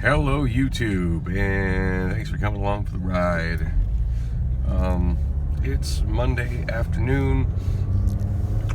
Hello YouTube, and thanks for coming along for the ride. It's Monday afternoon,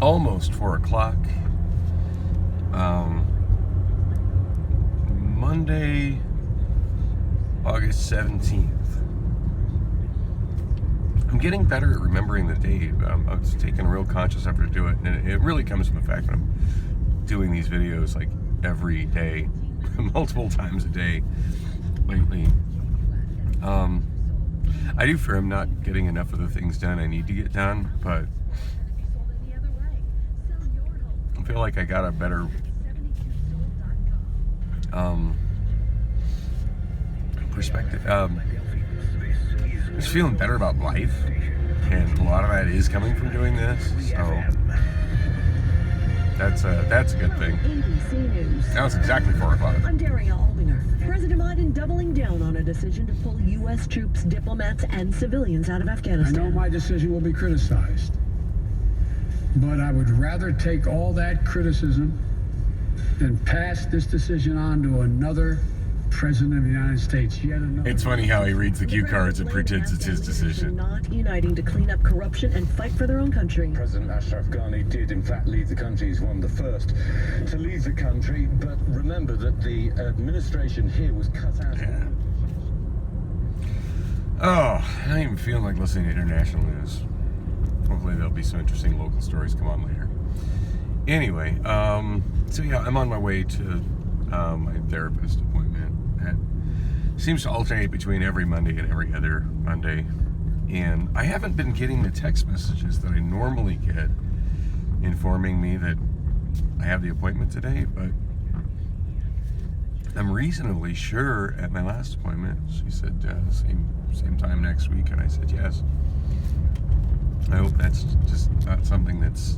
almost 4 o'clock. Monday, August 17th. I'm getting better at remembering the date. I was taking a real conscious effort to do it, and it really comes from the fact that I'm doing these videos like every day, multiple times a day lately. I do fear I'm not getting enough of the things done I need to get done, but I feel like I got a better perspective. Just feeling better about life, and a lot of that is coming from doing this, so that's a good thing. ABC News. Now it's exactly 4 o'clock. I'm Daria Albinger. President Biden doubling down on a decision to pull U.S. troops, diplomats, and civilians out of I Afghanistan. know my decision will be criticized, but I would rather take all that criticism than pass this decision on to another president of the United States. Yet another. It's funny how he reads the cue cards and pretends it's his decision. Not uniting to clean up corruption and fight for their own country. President Ashraf Ghani did in fact leave the country. He's one of the first to leave the country, but remember that the administration here was cut out. Yeah. Oh, I don't even feel like listening to international news. Hopefully there'll be some interesting local stories come on later. Anyway, so yeah, I'm on my way to my therapist appointment. That seems to alternate between every Monday and every other Monday. And I haven't been getting the text messages that I normally get informing me that I have the appointment today, but I'm reasonably sure at my last appointment, she said same time next week, and I said yes. I hope that's just not something that's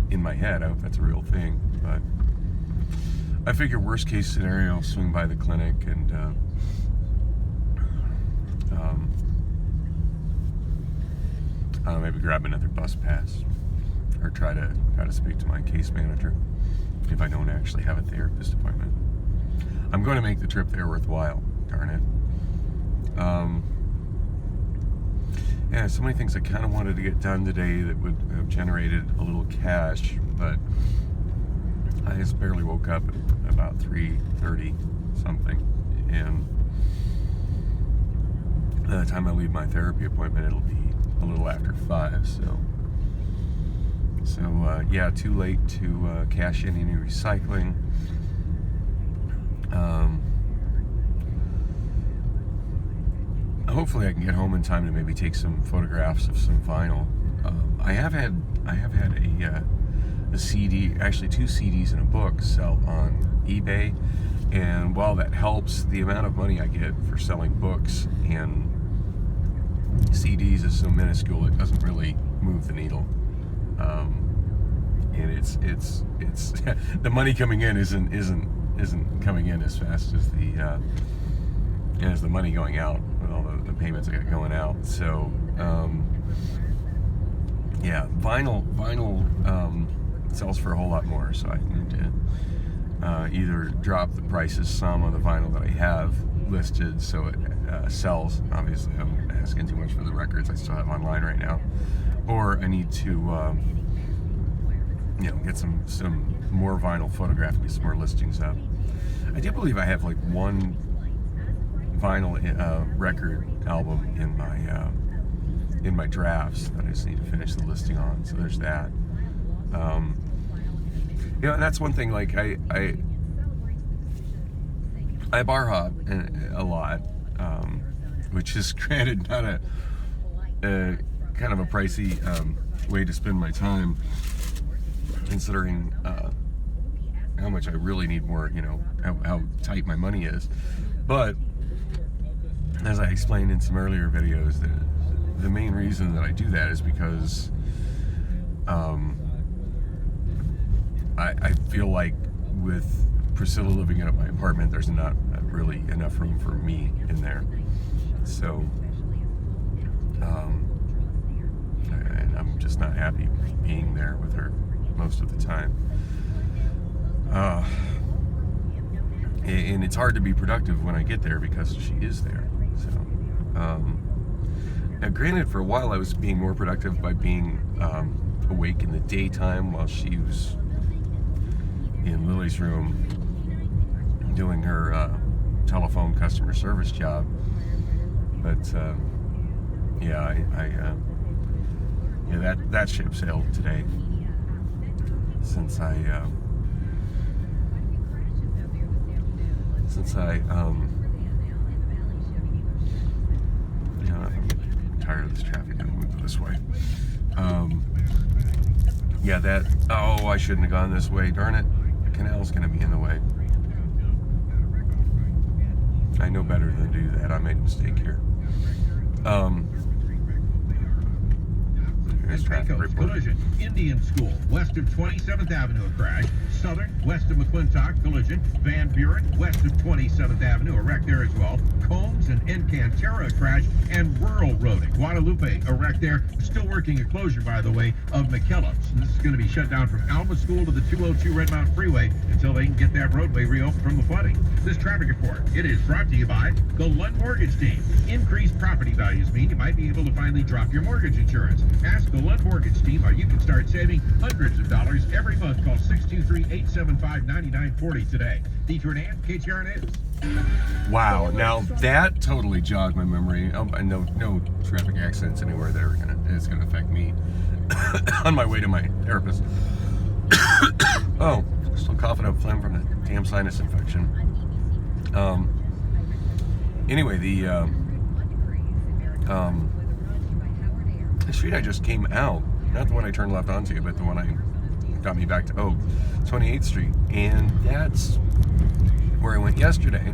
in my head. I hope that's a real thing, but I figure worst case scenario, I'll swing by the clinic and maybe grab another bus pass, or try to speak to my case manager if I don't actually have a therapist appointment. I'm going to make the trip there worthwhile, darn it. Yeah, so many things I kind of wanted to get done today that would have generated a little cash, but I just barely woke up at about 3:30 something, and by the time I leave my therapy appointment, it'll be a little after 5. So yeah, too late to cash in any recycling. Hopefully I can get home in time to maybe take some photographs of some vinyl. I have had a CD, actually 2 CDs and a book sell on eBay, and while that helps, the amount of money I get for selling books and CDs is so minuscule it doesn't really move the needle. And it's the money coming in isn't coming in as fast as the money going out with all the payments I got going out. So yeah, vinyl sells for a whole lot more, so I need to either drop the prices some on the vinyl that I have listed so it sells. Obviously I'm asking too much for the records I still have online right now, or I need to get some more vinyl photographed, get some more listings up. I do believe I have like one vinyl record album in my drafts that I just need to finish the listing on, so there's that. And that's one thing, like I bar hop a lot, which is granted not a kind of a pricey way to spend my time, considering how much I really need more, how tight my money is. But as I explained in some earlier videos, the main reason that I do that is because I feel like with Priscilla living in my apartment, there's not really enough room for me in there. So, and I'm just not happy being there with her most of the time. and it's hard to be productive when I get there because she is there. So, now granted, for a while I was being more productive by being awake in the daytime while she was in Lily's room doing her telephone customer service job. But yeah, yeah, that ship sailed today. Since I you know, I'm tired of this traffic. I'm gonna move this way. Yeah, that. Oh, I shouldn't have gone this way. Darn it! The canal's gonna be in the way. I know better than to do that. I made a mistake here. Here's traffic report. Collision. Indian School, west of 27th Avenue, a crash. Southern, west of McClintock, collision. Van Buren, west of 27th Avenue, a wreck there as well. Combs and Encantera, a crash. And Rural Road in Guadalupe, a wreck there. Still working a closure, by the way, of McKellips. This is going to be shut down from Alma School to the 202 Red Mountain Freeway until they can get that roadway reopened from the flooding. This traffic report, it is brought to you by the Lund Mortgage Team. Increased property values mean you might be able to finally drop your mortgage insurance. Ask the Lund Mortgage Team how you can start saving hundreds of dollars every month. Call 623-875-9940 today. Detour and KTR News. Wow, now that totally jogged my memory. No traffic accidents anywhere that is gonna affect me on my way to my therapist. Oh, still coughing up phlegm from the damn sinus infection. Anyway, the street I just came out, not the one I turned left onto, but the one I got me back to 28th Street, and that's where I went yesterday.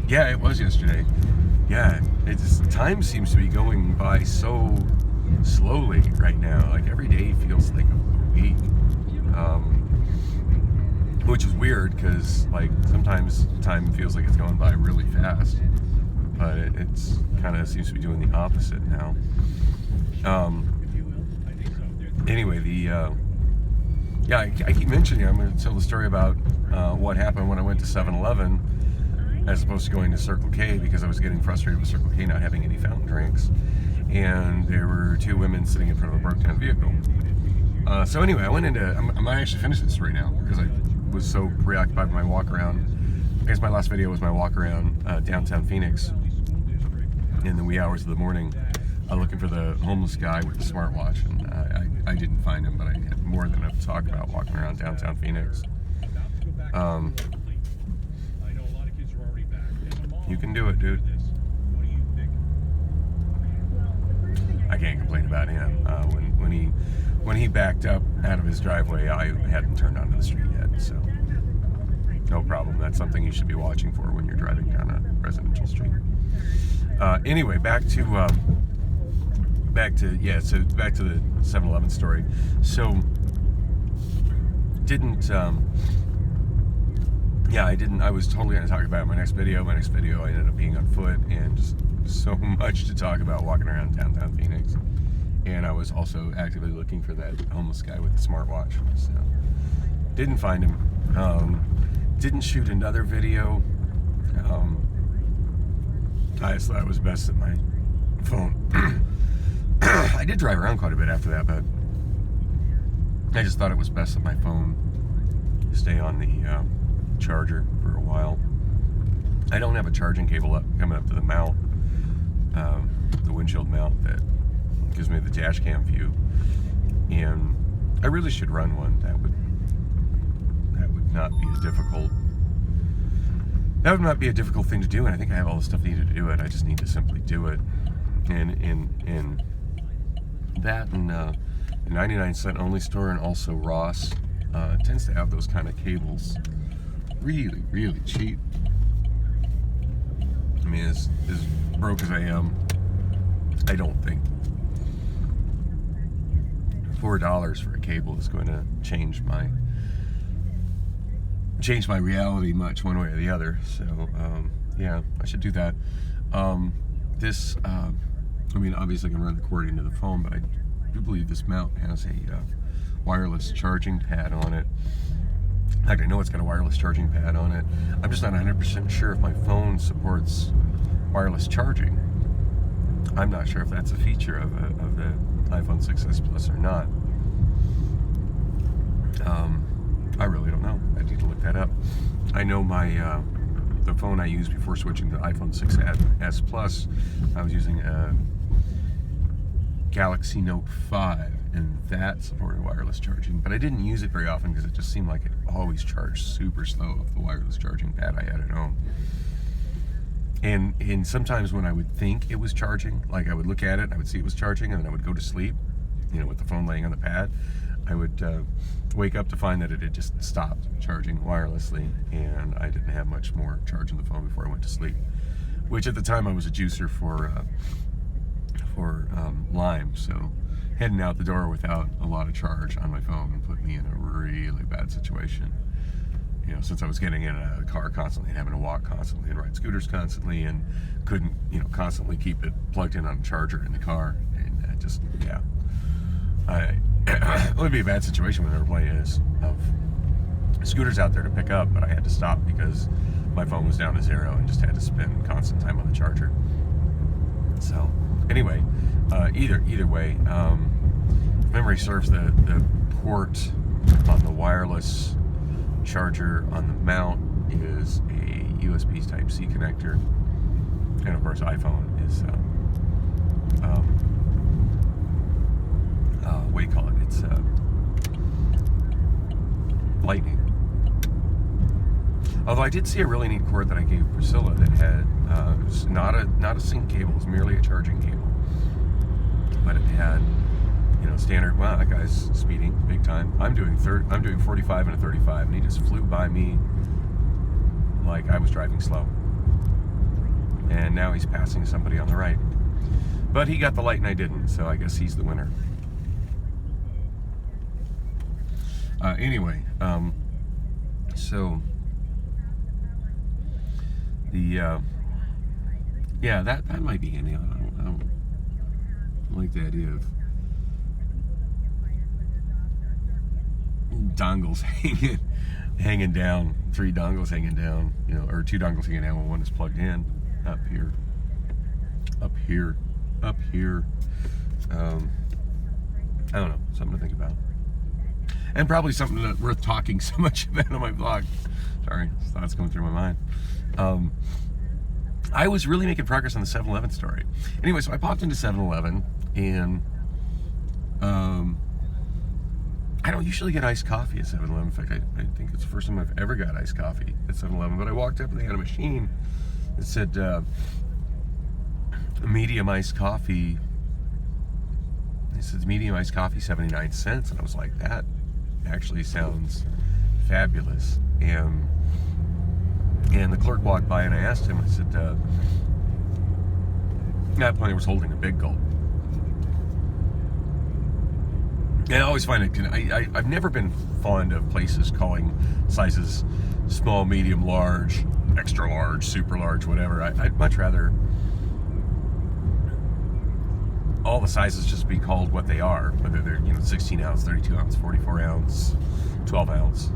Yeah, it was yesterday. Yeah, time seems to be going by so slowly right now. Like every day feels like a week, which is weird because like sometimes time feels like it's going by really fast, but it's kind of seems to be doing the opposite now. Anyway, yeah, I keep mentioning, I'm going to tell the story about what happened when I went to 7-Eleven as opposed to going to Circle K because I was getting frustrated with Circle K not having any fountain drinks, and there were two women sitting in front of a broke down vehicle. So anyway, I went into, I might actually finish this right now because I was so preoccupied with my walk around. I guess my last video was my walk around downtown Phoenix in the wee hours of the morning, looking for the homeless guy with the smartwatch, and I didn't find him, but I had more than enough to talk about walking around downtown Phoenix. You can do it, dude. I can't complain about him. When he backed up out of his driveway, I hadn't turned onto the street yet, so no problem. That's something you should be watching for when you're driving down a residential street. Anyway, back to the 7-Eleven story. So I was totally going to talk about it in my next video. My next video I ended up being on foot, and just so much to talk about walking around downtown Phoenix. And I was also actively looking for that homeless guy with the smartwatch. So didn't find him. Didn't shoot another video. I just thought it was best that my phone. I did drive around quite a bit after that, but I just thought it was best that my phone stay on the charger for a while. I don't have a charging cable coming up to the mount, the windshield mount that gives me the dash cam view, and I really should run one. That would not be a difficult. That would not be a difficult thing to do, and I think I have all the stuff needed to do it. I just need to simply do it. And that and a 99-cent only store, and also Ross tends to have those kind of cables really, really cheap. I mean, as broke as I am, I don't think $4 for a cable is going to change my reality much one way or the other. So yeah, I should do that. I mean, obviously I can run the cord into the phone, but I do believe this mount has a wireless charging pad on it. In fact, I know it's got a wireless charging pad on it. I'm just not 100% sure if my phone supports wireless charging. I'm not sure if that's a feature of the iPhone 6s Plus or not. I really don't know. I need to look that up. I know my the phone I used before switching to iPhone 6s Plus, I was using a Galaxy Note 5, and that supported wireless charging, but I didn't use it very often because it just seemed like it always charged super slow with the wireless charging pad I had at home. And sometimes when I would think it was charging, like I would look at it and I would see it was charging, and then I would go to sleep, with the phone laying on the pad, I would wake up to find that it had just stopped charging wirelessly, and I didn't have much more charge in the phone before I went to sleep. Which at the time I was a juicer for Lime, so heading out the door without a lot of charge on my phone put me in a really bad situation. Since I was getting in and out of the car constantly and having to walk constantly and ride scooters constantly and couldn't, constantly keep it plugged in on a charger in the car, and it would be a bad situation when there were plenty of scooters out there to pick up, but I had to stop because my phone was down to 0 and just had to spend constant time on the charger. So anyway, either way, if memory serves, the port on the wireless charger on the mount is a USB Type-C connector, and of course iPhone is what do you call it? It's Lightning. Although I did see a really neat cord that I gave Priscilla that had it was not a sync cable, it was merely a charging cable, but it had standard. Wow, that guy's speeding big time. I'm doing 45 and a 35, and he just flew by me like I was driving slow. And now he's passing somebody on the right, but he got the light and I didn't, so I guess he's the winner. Anyway, so the that might be handy. I don't like the idea of dongles hanging down, 3 dongles hanging down, or 2 dongles hanging down when one is plugged in up here. I don't know, something to think about, and probably something that's worth talking so much about on my blog. Sorry, thoughts coming through my mind. I was really making progress on the 7-Eleven story. Anyway, so I popped into 7-Eleven, and I don't usually get iced coffee at 7-Eleven. In fact, I think it's the first time I've ever got iced coffee at 7-Eleven. But I walked up and they had a machine that said medium iced coffee. It says medium iced coffee 79 cents, and I was like, that actually sounds fabulous. And the clerk walked by and I asked him, I said, at that point I was holding a big gulp. And I always find it, I've never been fond of places calling sizes small, medium, large, extra large, super large, whatever. I'd much rather all the sizes just be called what they are, whether they're 16 ounce, 32 ounce, 44 ounce, 12 ounce.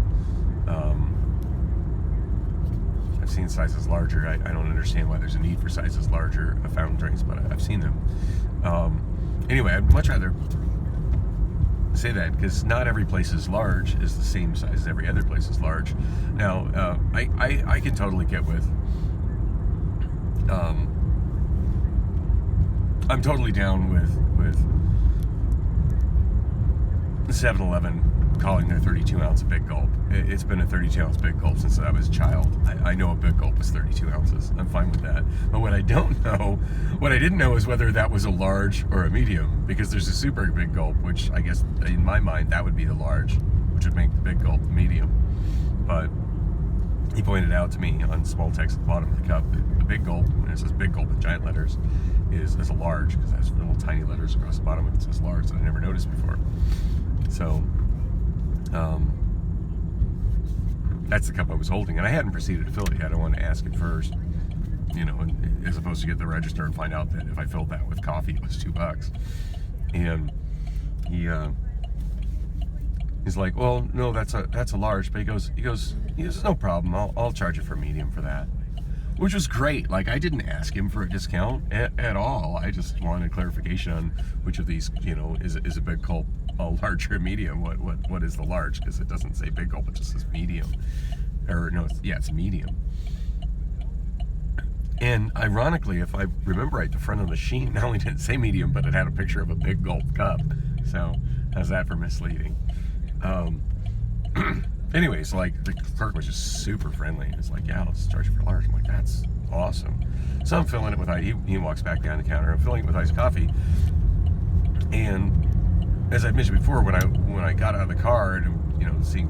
I've seen sizes larger. I don't understand why there's a need for sizes larger of fountain drinks, but I've seen them. Anyway, I'd much rather say that, because not every place is large is the same size as every other place is large. Now, I can totally get with I'm totally down with 7-Eleven calling their 32 ounce a big gulp. It's been a 32 ounce big gulp since I was a child. I know a big gulp is 32 ounces. I'm fine with that. But what I didn't know is whether that was a large or a medium, because there's a super big gulp, which I guess in my mind that would be the large, which would make the big gulp the medium. But he pointed out to me on small text at the bottom of the cup that the big gulp, when it says big gulp in giant letters, is a large, because it has little tiny letters across the bottom and it says large that I never noticed before. So that's the cup I was holding, and I hadn't proceeded to fill it yet. I wanted to ask it first, and, as opposed to get the register and find out that if I filled that with coffee it was $2. And he He's like, well, no, that's a large, but he goes, no problem. I'll charge it for medium for that, which was great. Like, I didn't ask him for a discount at all. I just wanted clarification on which of these, is a big gulp a large or medium. What is the large? Because it doesn't say big gulp, it just says medium. Or no, it's medium. And ironically, if I remember right, the front of the machine not only didn't say medium, but it had a picture of a big gulp cup. So how's that for misleading? Anyways, like, the clerk was just super friendly. It's like, yeah, let's charge it for large. I'm like, that's awesome. So I'm filling it with ice. He walks back down the counter. I'm filling it with iced coffee. And as I mentioned before, when I got out of the car and seeing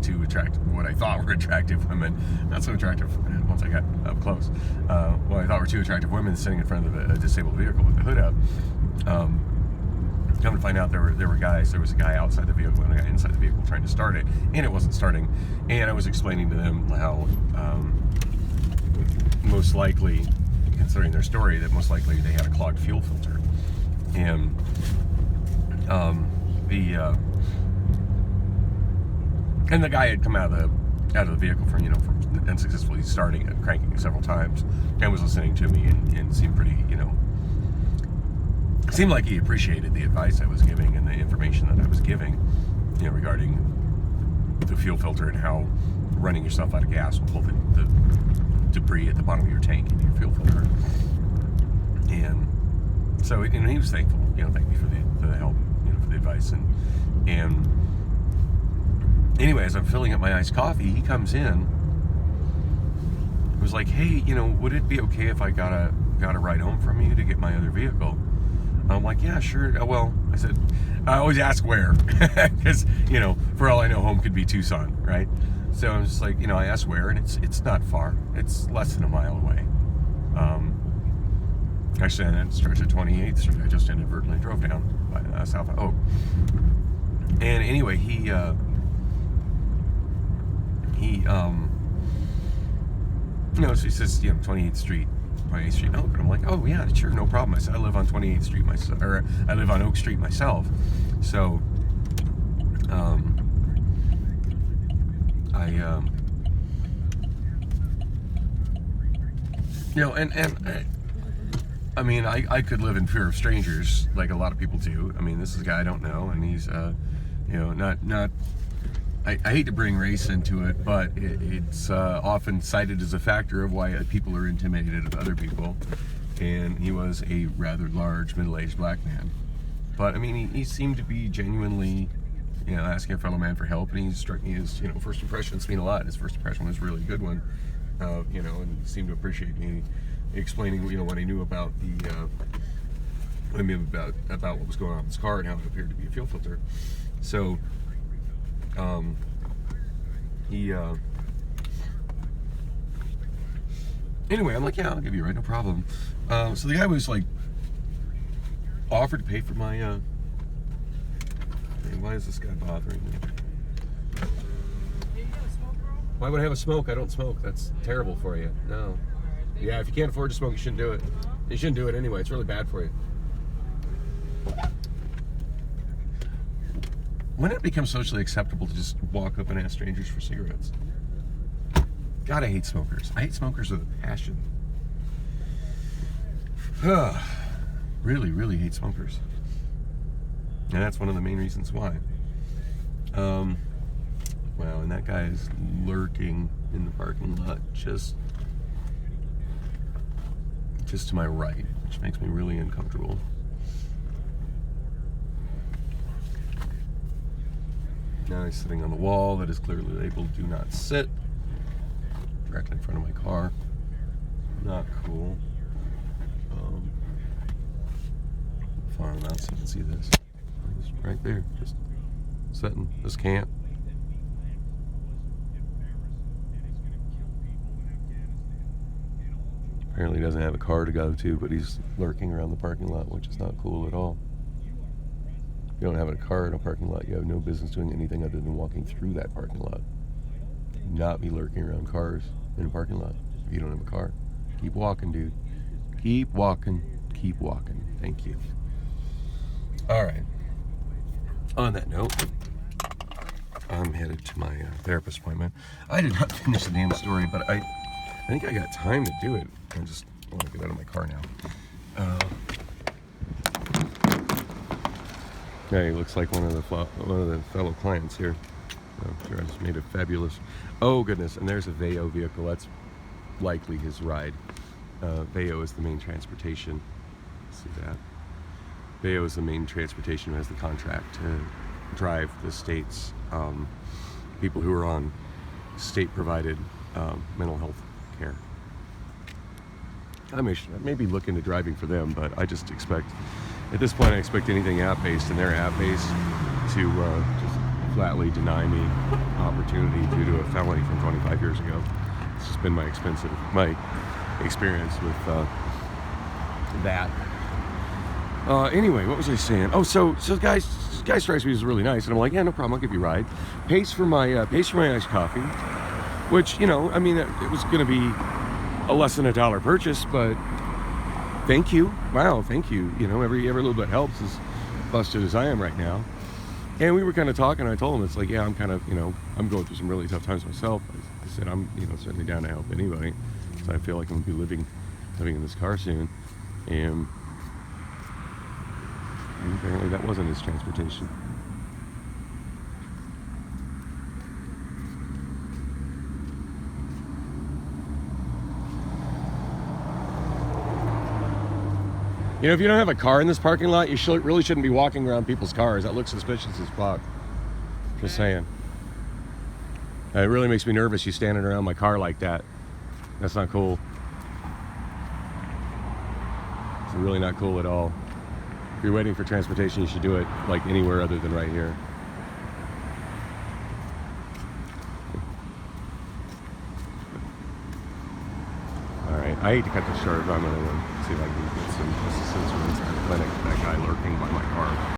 what I thought were attractive women, not so attractive once I got up close. What I thought were two attractive women sitting in front of a disabled vehicle with the hood up. Come to find out there were guys. There was a guy outside the vehicle and a guy inside the vehicle trying to start it, and it wasn't starting. And I was explaining to them how most likely, considering their story, that most likely they had a clogged fuel filter, and the guy had come out of the vehicle from unsuccessfully starting and cranking it several times, and was listening to me and seemed pretty seemed like he appreciated the advice I was giving and the information that I was giving, regarding the fuel filter and how running yourself out of gas will pull the debris at the bottom of your tank into your fuel filter. And so, he was thankful, thank me for the help, for the advice. And anyway, as I'm filling up my iced coffee, he comes in. He was like, hey, would it be okay if I got a ride home from you to get my other vehicle? I'm like, yeah, sure. Well, I said, I always ask where, because, for all I know, home could be Tucson, right? So I'm just like, I asked where, and it's not far. It's less than a mile away. Actually, and then it starts at 28th Street. I just inadvertently drove down by South Oak. And anyway, he so he says, 28th Street. Oh, but I'm like, oh yeah, sure, no problem. I said, I live on 28th Street myself, or I live on Oak Street myself. So, I could live in fear of strangers like a lot of people do. This is a guy I don't know, and he's, not. I hate to bring race into it, but it's often cited as a factor of why people are intimidated of other people. And he was a rather large, middle-aged black man. But, he seemed to be genuinely, asking a fellow man for help. And he struck me as, first impressions mean a lot. His first impression was a really good one, and seemed to appreciate me explaining, what he knew about about what was going on with his car and how it appeared to be a fuel filter. So, anyway, I'm like, yeah, I'll give you a ride, no problem. So the guy was like, offered to pay for my, hey, why is this guy bothering me? Why would I have a smoke? I don't smoke. That's terrible for you. No. Yeah, if you can't afford to smoke, you shouldn't do it. You shouldn't do it anyway. It's really bad for you. When did it become socially acceptable to just walk up and ask strangers for cigarettes? God, I hate smokers. I hate smokers with a passion. Really, really hate smokers. And that's one of the main reasons why. Wow, and that guy is lurking in the parking lot just to my right, which makes me really uncomfortable. Now he's sitting on the wall that is clearly labeled "Do Not Sit," directly in front of my car. Not cool. Far enough so you can see this. It's right there, just sitting. This can't. Apparently doesn't have a car to go to, but he's lurking around the parking lot, which is not cool at all. If you don't have a car in a parking lot, you have no business doing anything other than walking through that parking lot. Do not be lurking around cars in a parking lot if you don't have a car. Keep walking, dude. Keep walking. Keep walking. Thank you. All right. On that note, I'm headed to my therapist appointment. I did not finish the damn story, but I think I got time to do it. I just want to get out of my car now. Yeah, he looks like one of the fellow clients here. Sure, I just made a fabulous. Oh goodness! And there's a Veo vehicle. That's likely his ride. Veo is the main transportation. See that? Veo is the main transportation who has the contract to drive the state's people who are on state-provided mental health care. I may be looking to driving for them, but I just expect, at this point, I expect anything app-based, and they're app-based, to just flatly deny me opportunity due to a felony from 25 years ago. It's just been my experience with that. Anyway, what was I saying? Oh, so guy strikes me as really nice, and I'm like, yeah, no problem, I'll give you a ride. Pays for my iced coffee, which, you know, I mean, it was going to be a less than $1 purchase, but thank you. Wow, thank you. You know, every little bit helps, as busted as I am right now. And we were kind of talking. I told him, it's like, yeah, I'm kind of, you know, I'm going through some really tough times myself. I said, I'm, you know, certainly down to help anybody. So I feel like I'm going to be living in this car soon. And apparently that wasn't his transportation. You know, if you don't have a car in this parking lot, you really shouldn't be walking around people's cars. That looks suspicious as fuck. Just saying. It really makes me nervous, you standing around my car like that. That's not cool. It's really not cool at all. If you're waiting for transportation, you should do it like anywhere other than right here. All right, I hate to cut this short, but I'm gonna see if I can get some assistance from inside the clinic. That guy lurking by my car.